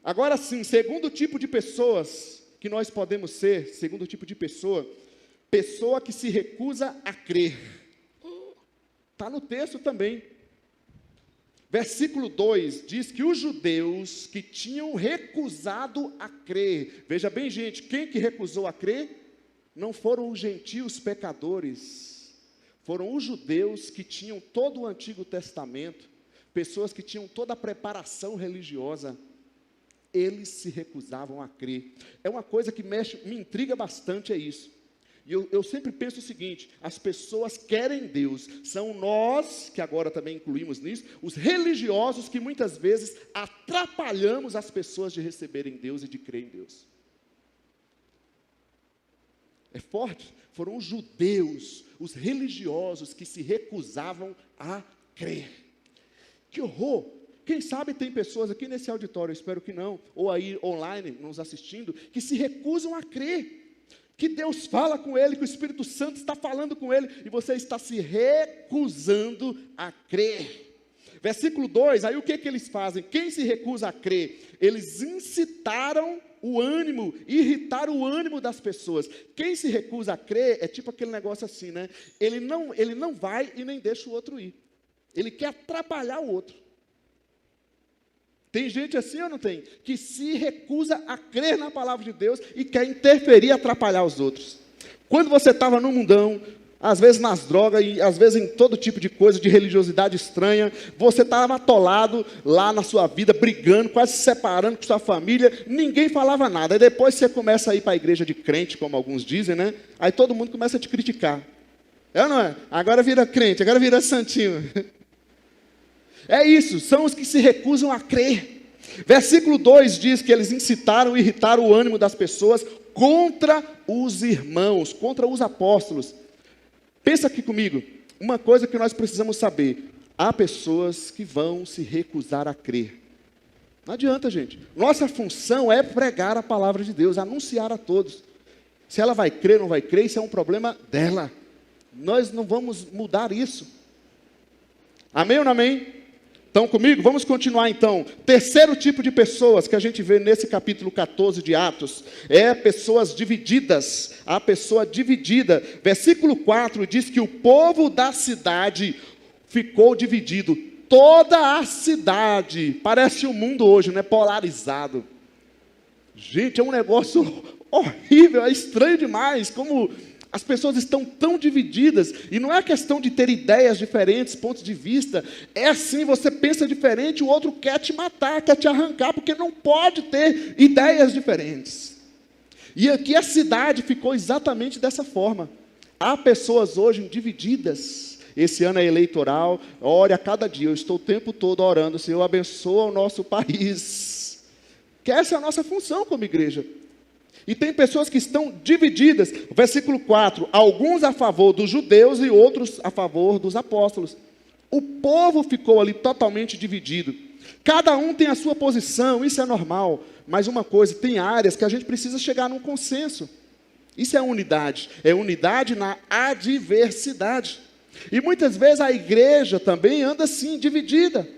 Agora sim, segundo tipo de pessoas que nós podemos ser, segundo tipo de pessoa, pessoa que se recusa a crer. Está no texto também. Versículo 2 diz que os judeus que tinham recusado a crer, veja bem, gente, quem que recusou a crer? Não foram os gentios pecadores, foram os judeus que tinham todo o Antigo Testamento, pessoas que tinham toda a preparação religiosa, eles se recusavam a crer. É uma coisa que me intriga bastante, é isso. E eu sempre penso o seguinte, as pessoas querem Deus, são nós, que agora também incluímos nisso, os religiosos que muitas vezes atrapalhamos as pessoas de receberem Deus e de crer em Deus. É forte, foram os judeus, os religiosos que se recusavam a crer. Que horror! Quem sabe tem pessoas aqui nesse auditório, eu espero que não, ou aí online nos assistindo, que se recusam a crer. Que Deus fala com ele, que o Espírito Santo está falando com ele, e você está se recusando a crer. Versículo 2, aí o que eles fazem? Quem se recusa a crer? Eles incitaram o ânimo, irritaram o ânimo das pessoas. Quem se recusa a crer é tipo aquele negócio assim, né? Ele não vai e nem deixa o outro ir. Ele quer atrapalhar o outro. Tem gente assim ou não tem? Que se recusa a crer na palavra de Deus e quer interferir e atrapalhar os outros. Quando você estava no mundão, às vezes nas drogas e às vezes em todo tipo de coisa, de religiosidade estranha, você estava atolado lá na sua vida, brigando, quase se separando com sua família, ninguém falava nada. Aí depois você começa a ir para a igreja de crente, como alguns dizem, né? Aí todo mundo começa a te criticar. É ou não é? Agora vira crente, agora vira santinho. É isso, são os que se recusam a crer. Versículo 2 diz que eles incitaram e irritaram o ânimo das pessoas contra os irmãos, contra os apóstolos. Pensa aqui comigo, uma coisa que nós precisamos saber, há pessoas que vão se recusar a crer. Não adianta, gente. Nossa função é pregar a palavra de Deus, anunciar a todos. Se ela vai crer ou não vai crer, isso é um problema dela. Nós não vamos mudar isso. Amém ou não amém? Estão comigo? Vamos continuar então. Terceiro tipo de pessoas que a gente vê nesse capítulo 14 de Atos, é pessoas divididas. A pessoa dividida. Versículo 4 diz que o povo da cidade ficou dividido. Toda a cidade, parece o mundo hoje, né? Polarizado. Gente, é um negócio horrível, é estranho demais, como as pessoas estão tão divididas, e não é questão de ter ideias diferentes, pontos de vista, é assim, você pensa diferente, o outro quer te matar, quer te arrancar, porque não pode ter ideias diferentes. E aqui a cidade ficou exatamente dessa forma. Há pessoas hoje divididas. Esse ano é eleitoral, ore a cada dia, eu estou o tempo todo orando, Senhor, abençoa o nosso país. Que essa é a nossa função como igreja. E tem pessoas que estão divididas. Versículo 4, alguns a favor dos judeus e outros a favor dos apóstolos. O povo ficou ali totalmente dividido. Cada um tem a sua posição, isso é normal. Mas uma coisa, tem áreas que a gente precisa chegar num consenso. Isso é unidade na adversidade. E muitas vezes a igreja também anda assim, dividida.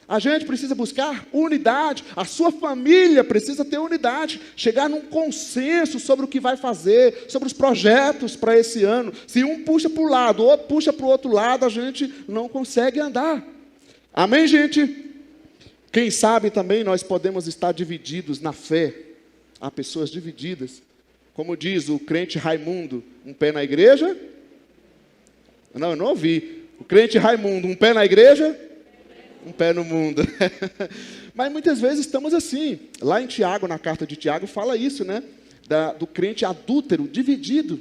A gente precisa buscar unidade, a sua família precisa ter unidade, chegar num consenso sobre o que vai fazer, sobre os projetos para esse ano. Se um puxa para um lado, o outro puxa para o outro lado, a gente não consegue andar. Amém, gente? Quem sabe também nós podemos estar divididos na fé. Há pessoas divididas. Como diz o crente Raimundo, um pé na igreja? Não, eu não ouvi. O crente Raimundo, um pé na igreja? Um pé no mundo. Mas muitas vezes estamos assim. Lá em Tiago, na carta de Tiago, fala isso, né? Do crente adúltero, dividido.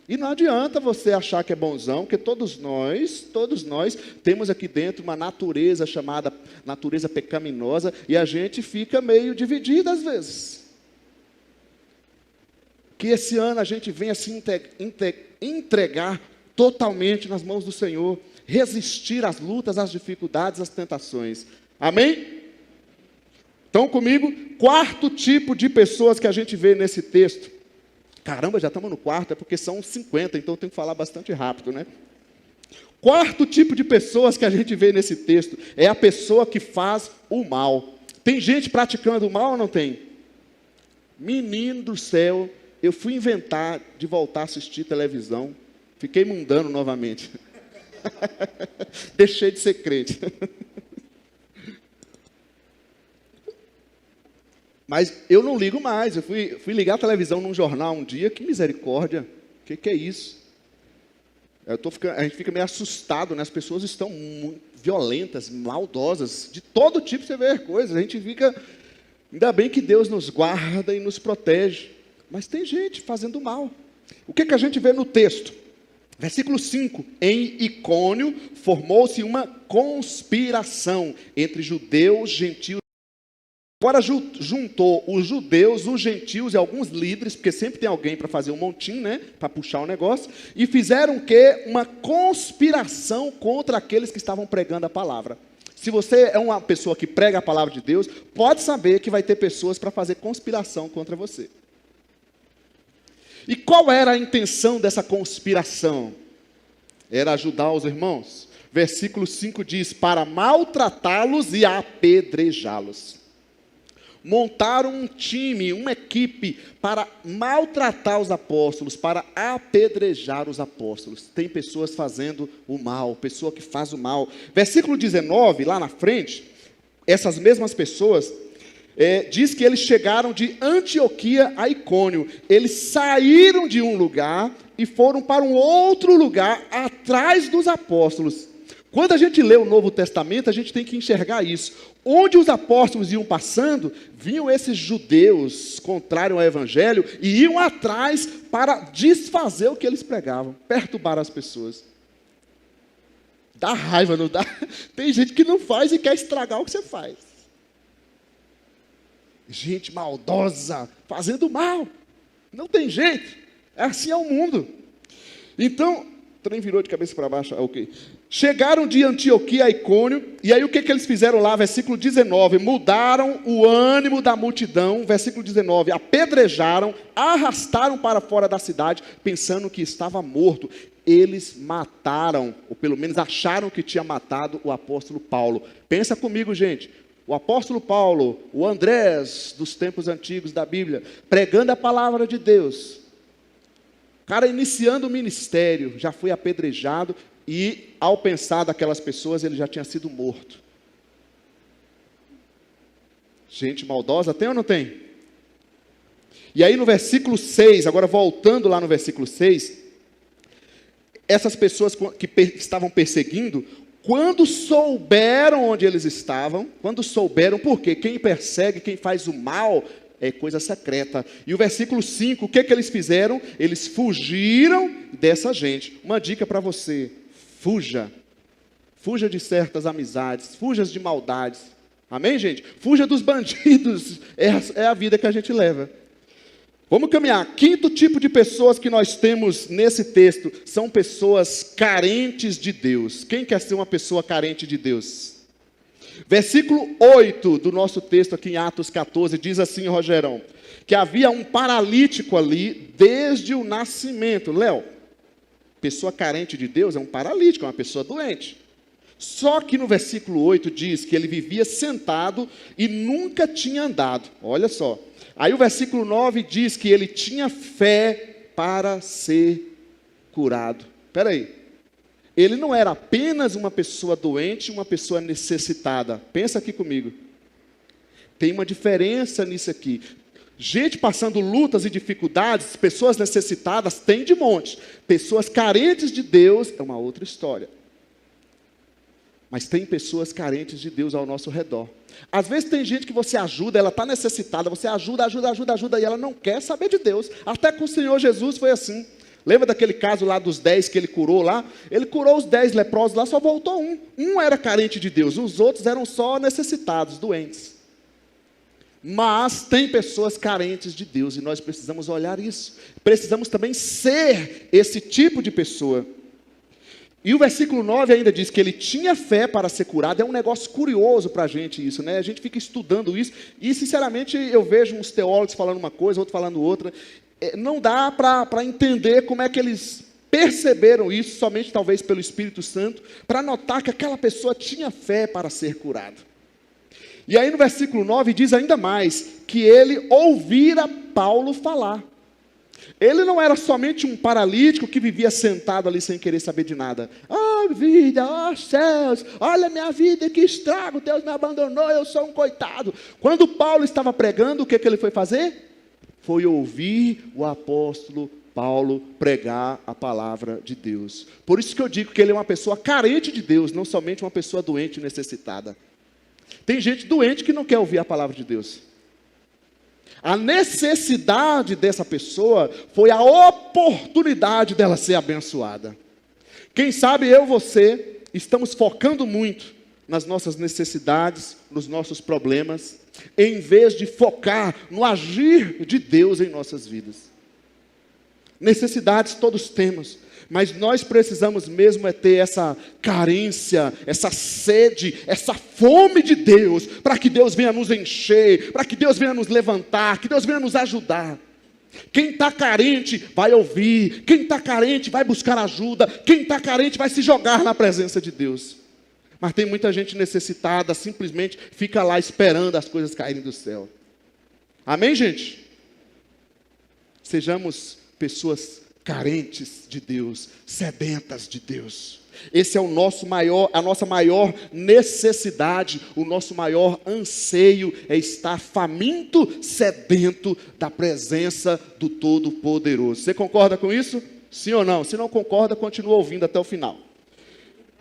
E não adianta você achar que é bonzão, porque todos nós temos aqui dentro uma natureza chamada natureza pecaminosa, e a gente fica meio dividido às vezes. Que esse ano a gente venha se entregar totalmente nas mãos do Senhor, resistir às lutas, às dificuldades, às tentações. Amém? Estão comigo? Quarto tipo de pessoas que a gente vê nesse texto. Caramba, já estamos no quarto, é porque são 50, então eu tenho que falar bastante rápido, né? Quarto tipo de pessoas que a gente vê nesse texto é a pessoa que faz o mal. Tem gente praticando o mal ou não tem? Menino do céu, eu fui inventar de voltar a assistir televisão, fiquei mundano novamente. Deixei de ser crente. Mas eu não ligo mais. Eu fui ligar a televisão num jornal um dia. Que misericórdia. O que é isso? A gente fica meio assustado, né? As pessoas estão muito violentas, maldosas. De todo tipo você vê coisas. A gente fica... Ainda bem que Deus nos guarda e nos protege. Mas tem gente fazendo mal. O que a gente vê no texto? Versículo 5. Em Icônio formou-se uma conspiração entre judeus, gentios. Agora juntou os judeus, os gentios e alguns líderes, porque sempre tem alguém para fazer um montinho, né? Para puxar o negócio. E fizeram uma conspiração contra aqueles que estavam pregando a palavra. Se você é uma pessoa que prega a palavra de Deus, pode saber que vai ter pessoas para fazer conspiração contra você. E qual era a intenção dessa conspiração? Era ajudar os irmãos. Versículo 5 diz, para maltratá-los e apedrejá-los. Montaram um time, uma equipe para maltratar os apóstolos, para apedrejar os apóstolos. Tem pessoas fazendo o mal, pessoa que faz o mal. Versículo 19, lá na frente, essas mesmas pessoas, diz que eles chegaram de Antioquia a Icônio. Eles saíram de um lugar e foram para um outro lugar atrás dos apóstolos. Quando a gente lê o Novo Testamento, a gente tem que enxergar isso. Onde os apóstolos iam passando, vinham esses judeus contrários ao evangelho e iam atrás para desfazer o que eles pregavam, perturbar as pessoas. Dá raiva, não dá? Tem gente que não faz e quer estragar o que você faz. Gente maldosa, fazendo mal. Não tem jeito. Assim é o mundo. Então, o trem virou de cabeça para baixo, ok. Chegaram de Antioquia a Icônio, e aí o que eles fizeram lá? Versículo 19, mudaram o ânimo da multidão, versículo 19, apedrejaram, arrastaram para fora da cidade, pensando que estava morto. Eles mataram, ou pelo menos acharam que tinha matado o apóstolo Paulo. Pensa comigo, gente. O apóstolo Paulo, o Andrés dos tempos antigos da Bíblia, pregando a palavra de Deus. O cara iniciando o ministério, já foi apedrejado e ao pensar daquelas pessoas, ele já tinha sido morto. Gente maldosa, tem ou não tem? E aí no versículo 6, agora voltando lá no versículo 6, essas pessoas que estavam perseguindo, quando souberam onde eles estavam, porque quem persegue, quem faz o mal, é coisa secreta. E o versículo 5, o que eles fizeram? Eles fugiram dessa gente. Uma dica para você, fuja. Fuja de certas amizades, fuja de maldades. Amém, gente? Fuja dos bandidos, é a vida que a gente leva. Vamos caminhar. Quinto tipo de pessoas que nós temos nesse texto são pessoas carentes de Deus. Quem quer ser uma pessoa carente de Deus? Versículo 8 do nosso texto aqui em Atos 14 diz assim, Rogerão, que havia um paralítico ali desde o nascimento. Léo, pessoa carente de Deus é um paralítico, é uma pessoa doente. Só que no versículo 8 diz que ele vivia sentado e nunca tinha andado. Olha só. Aí o versículo 9 diz que ele tinha fé para ser curado. Espera aí. Ele não era apenas uma pessoa doente, uma pessoa necessitada. Pensa aqui comigo. Tem uma diferença nisso aqui. Gente passando lutas e dificuldades, pessoas necessitadas, tem de monte. Pessoas carentes de Deus, é uma outra história. Mas tem pessoas carentes de Deus ao nosso redor. Às vezes tem gente que você ajuda, ela está necessitada, você ajuda, e ela não quer saber de Deus. Até com o Senhor Jesus foi assim. Lembra daquele caso lá dos 10 que ele curou lá? Ele curou os 10 leprosos lá, só voltou um. Um era carente de Deus, os outros eram só necessitados, doentes. Mas tem pessoas carentes de Deus e nós precisamos olhar isso. Precisamos também ser esse tipo de pessoa. E o versículo 9 ainda diz que ele tinha fé para ser curado. É um negócio curioso para a gente isso, né? A gente fica estudando isso e, sinceramente, eu vejo uns teólogos falando uma coisa, outro falando outra. Não dá para entender como é que eles perceberam isso, somente talvez pelo Espírito Santo, para notar que aquela pessoa tinha fé para ser curada. E aí no versículo 9 diz ainda mais, que ele ouvira Paulo falar. Ele não era somente um paralítico que vivia sentado ali sem querer saber de nada. Oh vida, oh céus, olha a minha vida, que estrago, Deus me abandonou, eu sou um coitado. Quando Paulo estava pregando, o que ele foi fazer? Foi ouvir o apóstolo Paulo pregar a palavra de Deus. Por isso que eu digo que ele é uma pessoa carente de Deus, não somente uma pessoa doente e necessitada. Tem gente doente que não quer ouvir a palavra de Deus. A necessidade dessa pessoa foi a oportunidade dela ser abençoada. Quem sabe eu e você estamos focando muito nas nossas necessidades, nos nossos problemas, em vez de focar no agir de Deus em nossas vidas. Necessidades todos temos, mas nós precisamos mesmo é ter essa carência, essa sede, essa fome de Deus, para que Deus venha nos encher, para que Deus venha nos levantar, que Deus venha nos ajudar. Quem está carente vai ouvir, quem está carente vai buscar ajuda, quem está carente vai se jogar na presença de Deus. Mas tem muita gente necessitada, simplesmente fica lá esperando as coisas caírem do céu. Amém, gente? Sejamos pessoas carentes de Deus, sedentas de Deus. Esse é a nossa maior necessidade, o nosso maior anseio é estar faminto, sedento da presença do Todo-Poderoso. Você concorda com isso? Sim ou não? Se não concorda, continua ouvindo até o final.